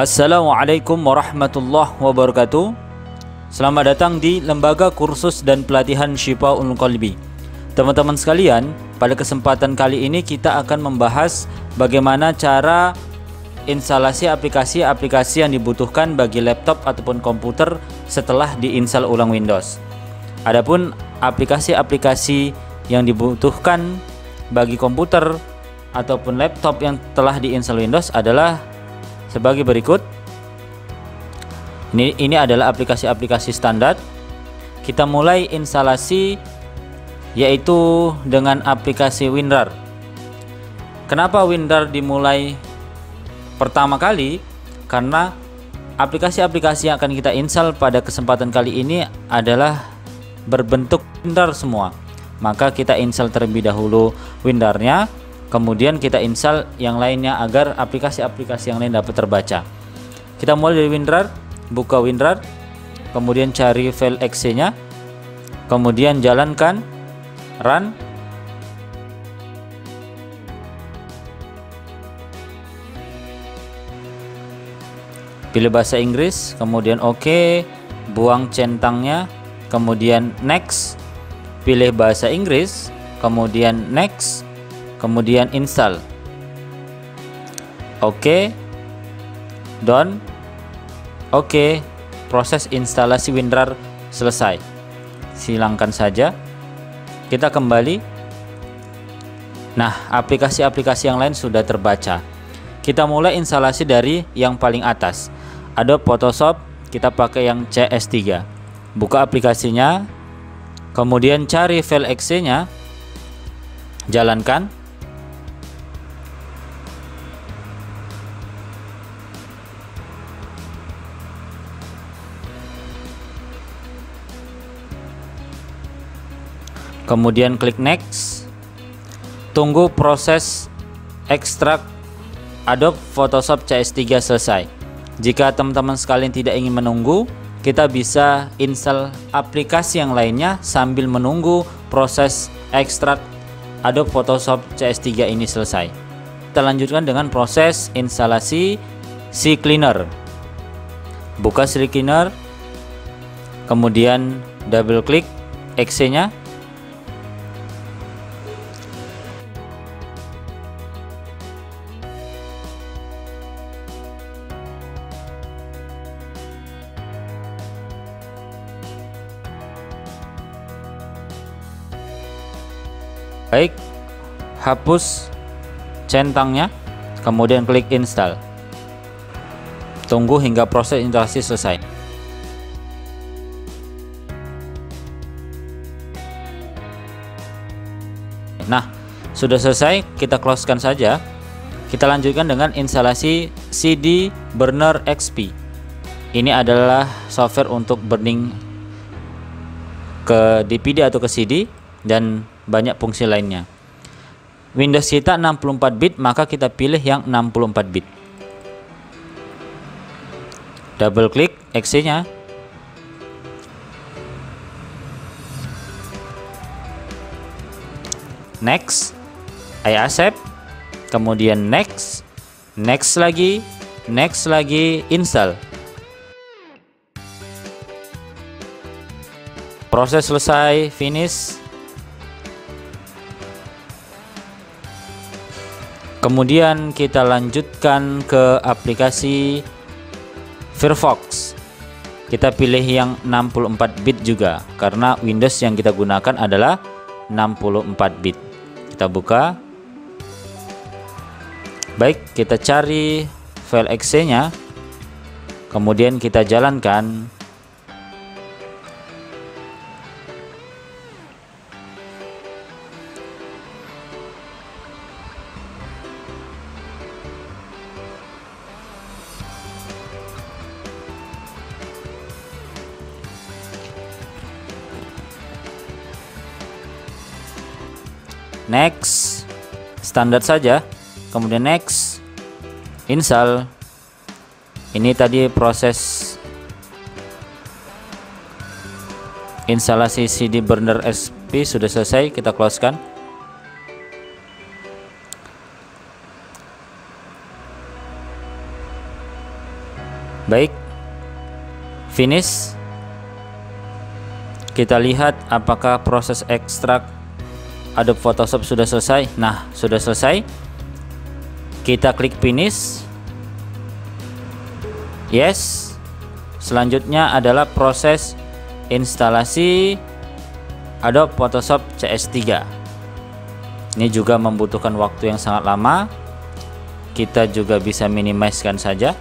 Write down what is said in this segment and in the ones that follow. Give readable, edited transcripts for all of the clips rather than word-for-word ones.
Assalamualaikum warahmatullahi wabarakatuh. Selamat datang di Lembaga Kursus dan Pelatihan Syifaul Qalbi. Teman-teman sekalian, pada kesempatan kali ini kita akan membahas bagaimana cara instalasi aplikasi-aplikasi yang dibutuhkan bagi laptop ataupun komputer setelah diinstal ulang Windows. Adapun aplikasi-aplikasi yang dibutuhkan bagi komputer ataupun laptop yang telah diinstal Windows adalah sebagai berikut. Ini adalah aplikasi-aplikasi standar. Kita mulai instalasi yaitu dengan aplikasi WinRAR. Kenapa WinRAR dimulai pertama kali? Karena aplikasi-aplikasi yang akan kita install pada kesempatan kali ini adalah berbentuk WinRAR semua. Maka kita install terlebih dahulu WinRAR-nya, kemudian kita install yang lainnya agar aplikasi-aplikasi yang lain dapat terbaca. Kita mulai dari WinRAR, buka WinRAR, kemudian cari file exe-nya, kemudian jalankan, run. Pilih bahasa Inggris, kemudian OK, buang centangnya, kemudian next, pilih bahasa Inggris, kemudian next, kemudian install. Oke, done. Oke, proses instalasi WinRAR selesai. Silangkan saja. Kita kembali. Nah, aplikasi-aplikasi yang lain sudah terbaca. Kita mulai instalasi dari yang paling atas. Adobe Photoshop, kita pakai yang CS3. Buka aplikasinya, kemudian cari file exe-nya, jalankan. Kemudian klik next. Tunggu proses ekstrak Adobe Photoshop CS3 selesai. Jika teman-teman sekalian tidak ingin menunggu, kita bisa install aplikasi yang lainnya sambil menunggu proses ekstrak Adobe Photoshop CS3 ini selesai. Kita lanjutkan dengan proses instalasi CCleaner. Buka CCleaner, kemudian double klik exe-nya. Baik, hapus centangnya, kemudian klik install. Tunggu hingga proses instalasi selesai. Nah, sudah selesai, kita closekan saja. Kita lanjutkan dengan instalasi CD Burner XP. Ini adalah software untuk burning ke DVD atau ke CD dan banyak fungsi lainnya. Windows kita 64 bit, maka kita pilih yang 64 bit. Double klik exe-nya. Next, I accept. Kemudian next, next lagi, install. Proses selesai, finish. Kemudian kita lanjutkan ke aplikasi Firefox. Kita pilih yang 64 bit juga karena Windows yang kita gunakan adalah 64 bit. Kita buka. Baik, kita cari file exe-nya. Kemudian kita jalankan. Next, standar saja. Kemudian next, install. Ini tadi proses instalasi CD Burner XP sudah selesai. Kita closekan. Baik, finish. Kita lihat apakah proses ekstrak Adobe Photoshop sudah selesai. Nah, sudah selesai. Kita klik finish. Yes. Selanjutnya adalah proses instalasi Adobe Photoshop CS3. Ini juga membutuhkan waktu yang sangat lama. Kita juga bisa minimizekan saja.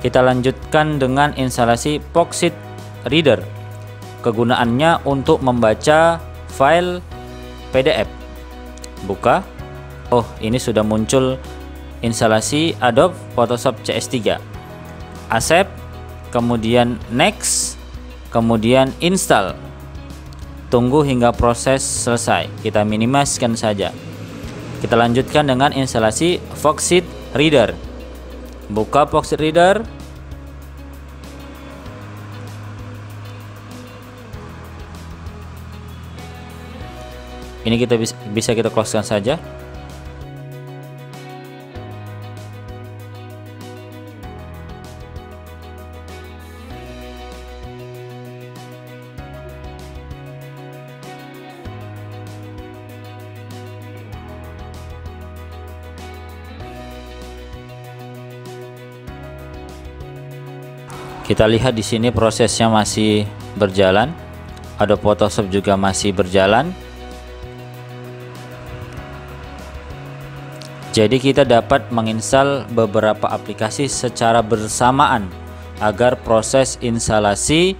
Kita lanjutkan dengan instalasi Foxit Reader. Kegunaannya untuk membaca file PDF. Buka. Oh, ini sudah muncul instalasi Adobe Photoshop CS3. Accept, kemudian next, kemudian install. Tunggu hingga proses selesai. Kita minimizekan saja. Kita lanjutkan dengan instalasi Foxit Reader. Buka Foxit Reader. Ini kita bisa kita closekan saja. Kita lihat di sini prosesnya masih berjalan. Adobe Photoshop juga masih berjalan. Jadi kita dapat menginstal beberapa aplikasi secara bersamaan agar proses instalasi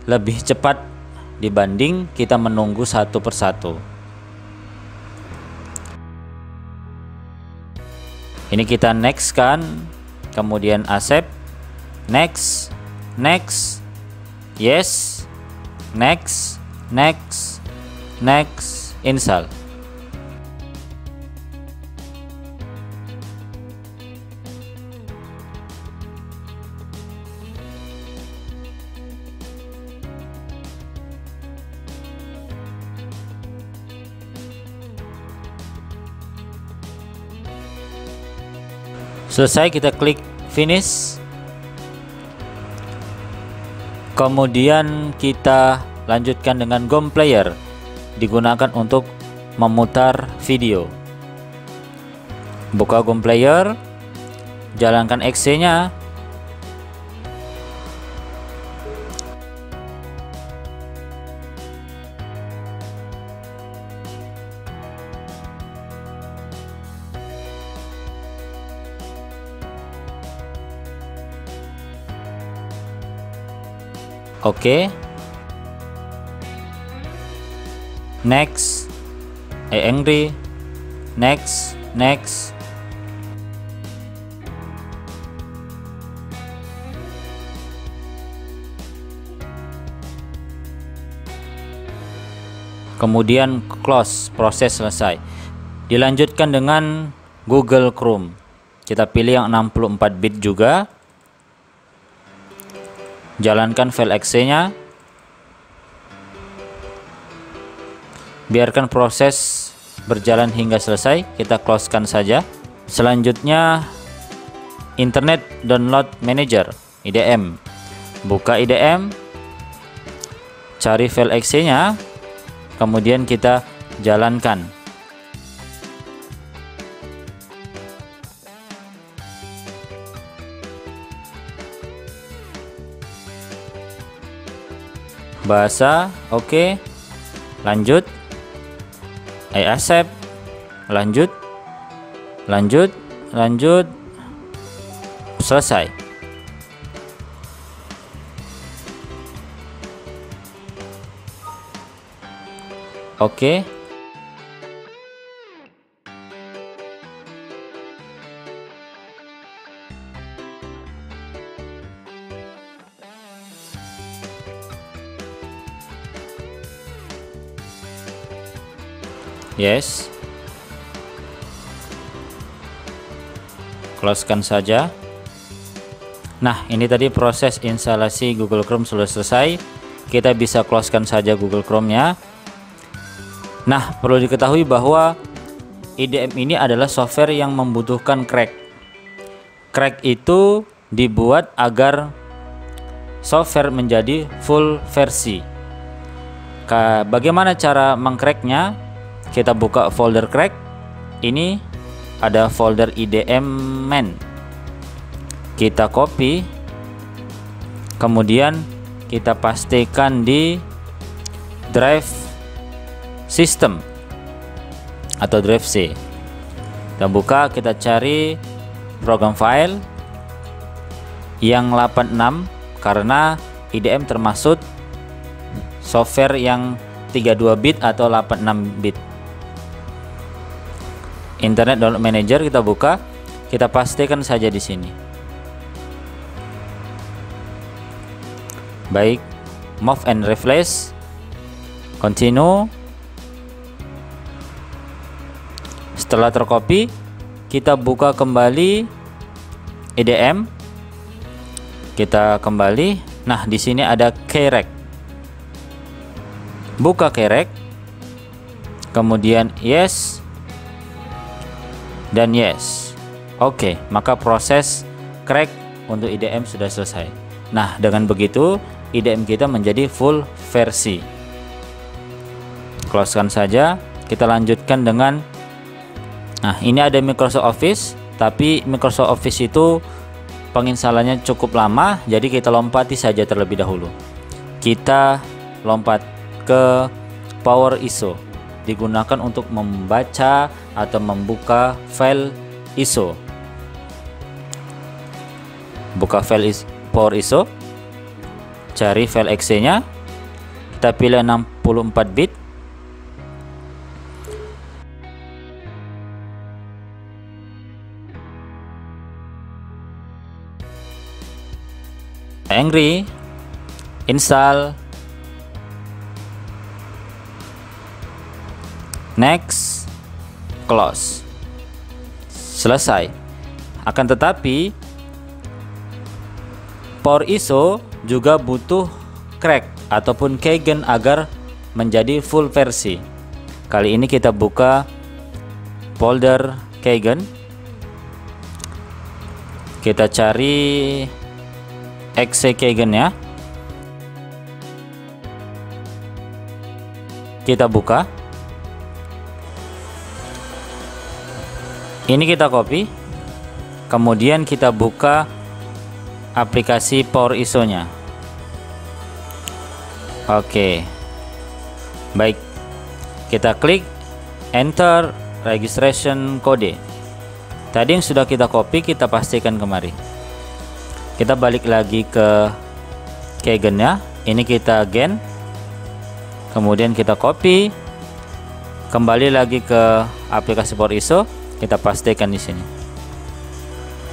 lebih cepat dibanding kita menunggu satu persatu. Ini kita next kan, kemudian accept, next, next, yes, next, next, next, install. Selesai, kita klik finish. Kemudian kita lanjutkan dengan GOM Player, digunakan untuk memutar video. Buka GOM Player, jalankan exe-nya. Oke. Next. Angry. Next, next. Kemudian close, proses selesai. Dilanjutkan dengan Google Chrome. Kita pilih yang 64 bit juga. Jalankan file exe-nya. Biarkan proses berjalan hingga selesai. Kita closekan saja. Selanjutnya Internet Download Manager, IDM. Buka IDM. Cari file exe-nya. Kemudian kita jalankan. Bahasa, oke. Lanjut. I accept. Lanjut. Lanjut. Lanjut. Selesai. Oke. Yes. Closekan saja. Nah, ini tadi proses instalasi Google Chrome sudah selesai. Kita bisa closekan saja Google Chrome-nya. Nah, perlu diketahui bahwa IDM ini adalah software yang membutuhkan crack. Crack itu dibuat agar software menjadi full versi. Bagaimana cara mengcracknya? Kita buka folder crack. Ini ada folder IDM main. Kita copy, kemudian kita pastikan di drive system atau drive C. Kita buka, kita cari program file yang 86 karena IDM termasuk software yang 32 bit atau 86 bit. Internet Download Manager kita buka, kita pastikan saja di sini. Baik, move and replace, continue. Setelah tercopy, kita buka kembali IDM. Kita kembali. Nah, di sini ada Keyrek. Buka Keyrek, kemudian yes dan yes. Oke, maka proses crack untuk IDM sudah selesai. Nah, dengan begitu IDM kita menjadi full versi. Closekan saja. Kita lanjutkan dengan, nah, ini ada Microsoft Office, tapi Microsoft Office itu penginstalannya cukup lama, jadi kita lompati saja terlebih dahulu. Kita lompat ke Power ISO, digunakan untuk membaca atau membuka file ISO. Buka file Power ISO, cari file exe nya, kita pilih 64 bit. Angry, install, next, close. Selesai. Akan tetapi Power ISO juga butuh crack ataupun keygen agar menjadi full versi. Kali ini kita buka folder keygen. Kita cari exe keygen ya. Kita buka. Ini kita copy. Kemudian kita buka aplikasi Power ISO nya. Oke. Baik. Kita klik enter registration code. Tadi yang sudah kita copy kita pastikan kemari. Kita balik lagi ke keygen ya. Ini kita gen. Kemudian kita copy. Kembali lagi ke aplikasi Power ISO. Kita pastikan di sini.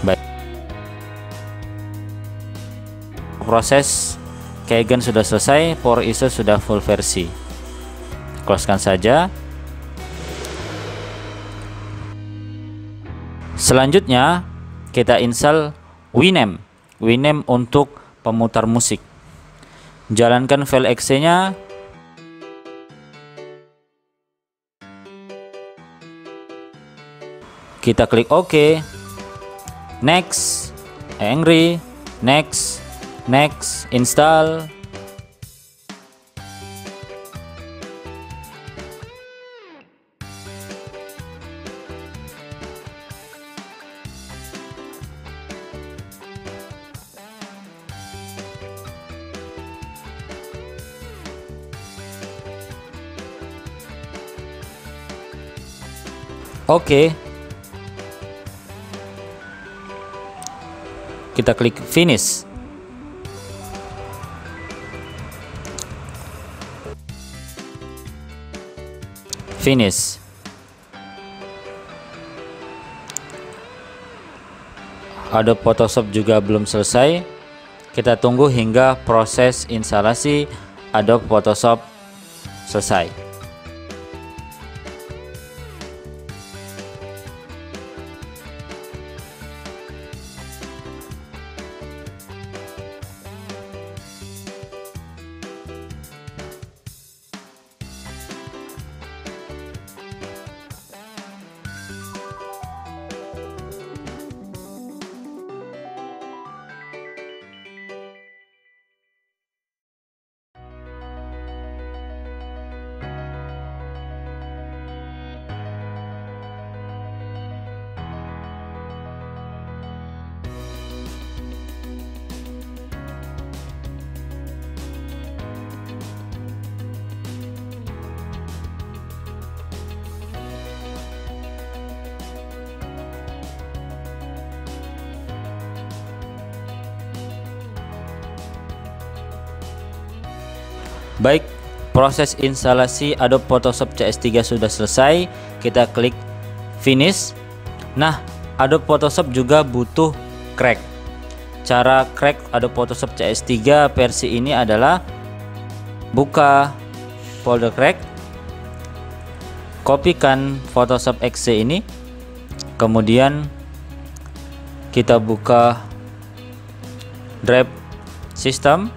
Baik. Proses keygen sudah selesai, Power ISO sudah full versi. Closekan saja. Selanjutnya kita install Winamp. Winamp untuk pemutar musik. Jalankan file exe nya. Kita klik OK. Next, Angry, next, next, install. Oke. Kita klik finish. Finish. Adobe Photoshop juga belum selesai. Kita tunggu hingga proses instalasi Adobe Photoshop selesai. Baik, proses instalasi Adobe Photoshop CS3 sudah selesai. Kita klik finish. Nah, Adobe Photoshop juga butuh crack. Cara crack Adobe Photoshop CS3 versi ini adalah buka folder crack, kopikan Photoshop exe ini, kemudian kita buka drive system,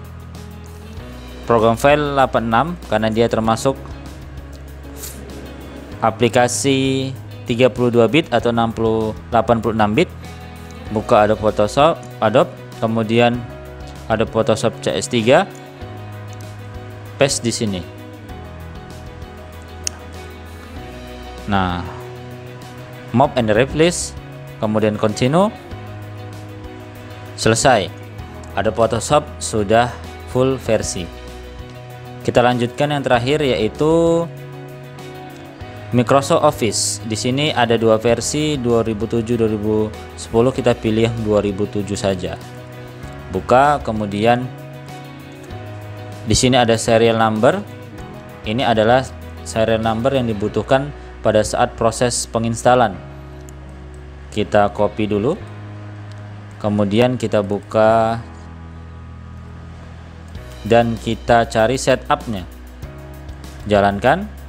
program file 86 karena dia termasuk aplikasi 32 bit atau 86 bit. Buka Adobe Photoshop, kemudian Adobe Photoshop CS3, paste di sini. Nah, move and replace, kemudian continue. Selesai. Adobe Photoshop sudah full versi. Kita lanjutkan yang terakhir, yaitu Microsoft Office. Di sini ada dua versi, 2007-2010. Kita pilih yang 2007 saja. Buka, kemudian di sini ada serial number. Ini adalah serial number yang dibutuhkan pada saat proses penginstalan. Kita copy dulu, kemudian kita buka dan kita cari setupnya, jalankan.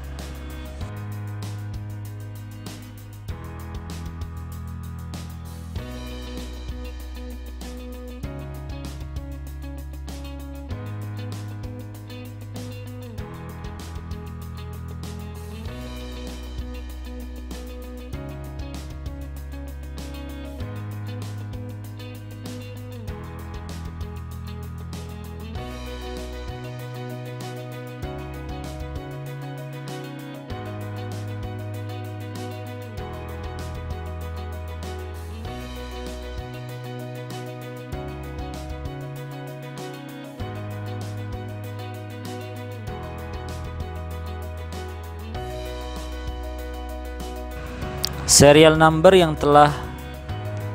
Serial number yang telah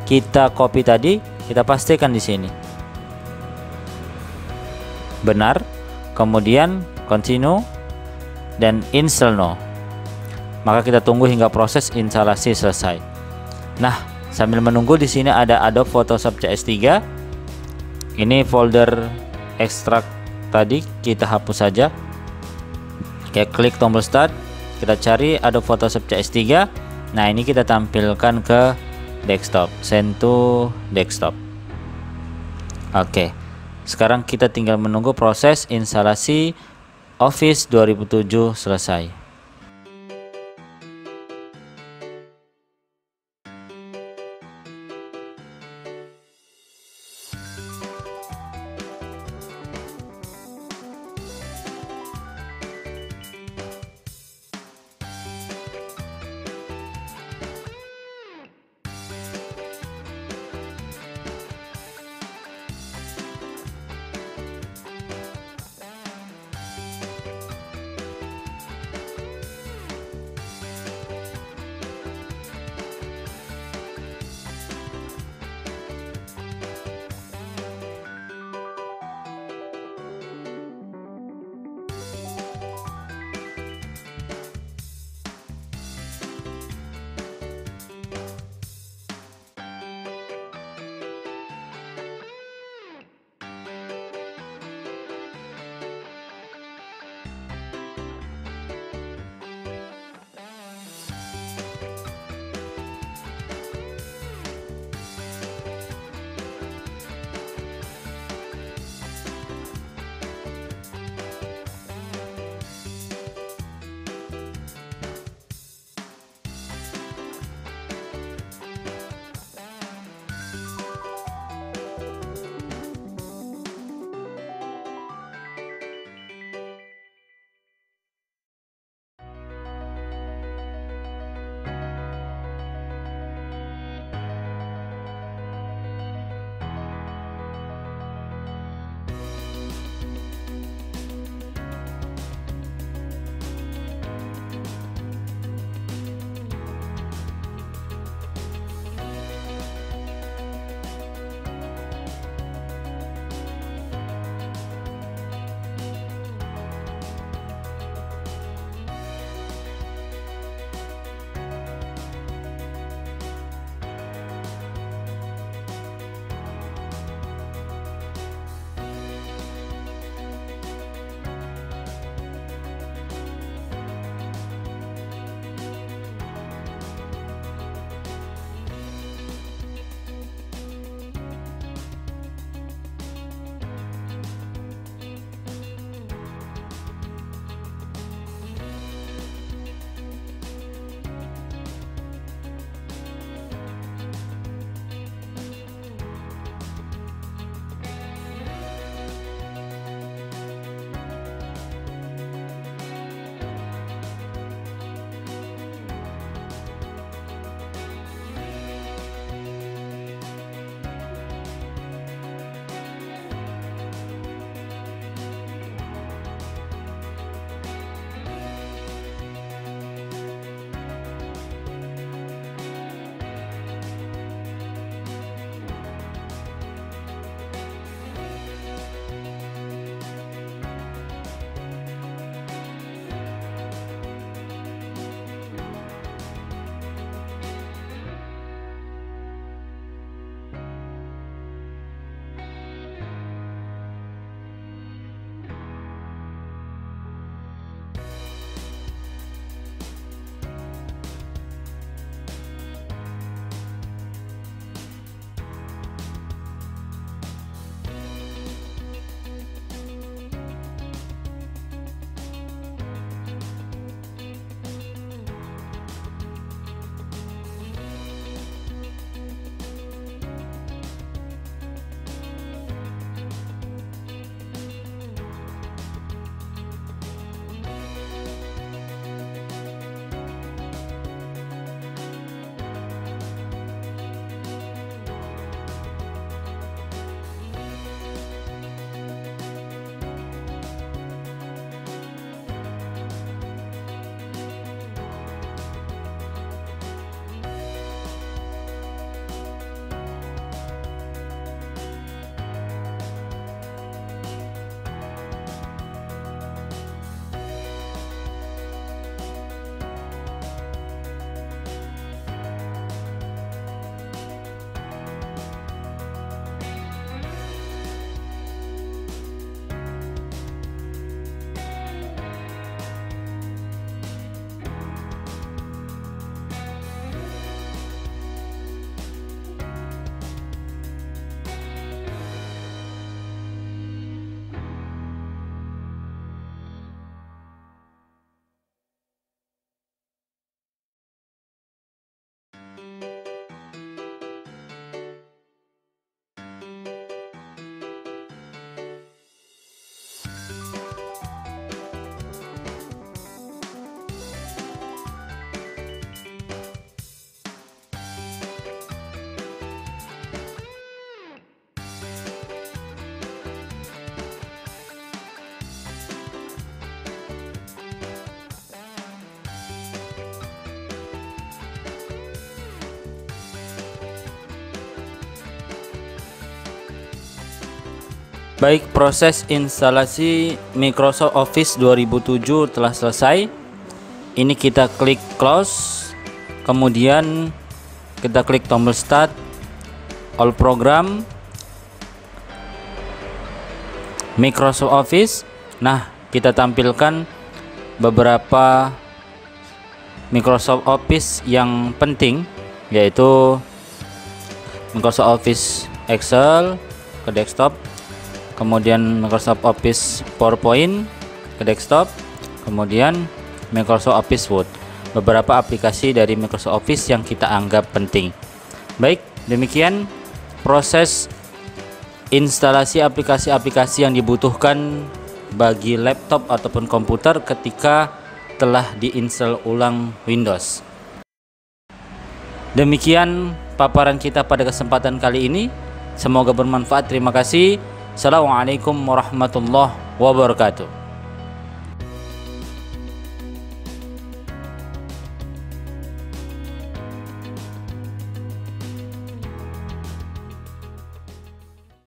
kita copy tadi, kita pastikan di sini benar, kemudian continue dan install now. Maka kita tunggu hingga proses instalasi selesai. Nah, sambil menunggu, di sini ada Adobe Photoshop CS3. Ini folder ekstrak tadi kita hapus saja. Kita klik tombol start, kita cari Adobe Photoshop CS3. Nah, ini kita tampilkan ke desktop, send to desktop. Oke, sekarang kita tinggal menunggu proses instalasi Office 2007 selesai. Baik, proses instalasi Microsoft Office 2007 telah selesai. Ini kita klik close, kemudian kita klik tombol start, all program, Microsoft Office. Nah, kita tampilkan beberapa Microsoft Office yang penting, yaitu Microsoft Office Excel ke desktop, kemudian Microsoft Office PowerPoint ke desktop, kemudian Microsoft Office Word. Beberapa aplikasi dari Microsoft Office yang kita anggap penting. Baik, demikian proses instalasi aplikasi-aplikasi yang dibutuhkan bagi laptop ataupun komputer ketika telah diinstal ulang Windows. Demikian paparan kita pada kesempatan kali ini. Semoga bermanfaat. Terima kasih. Assalamualaikum warahmatullahi wabarakatuh.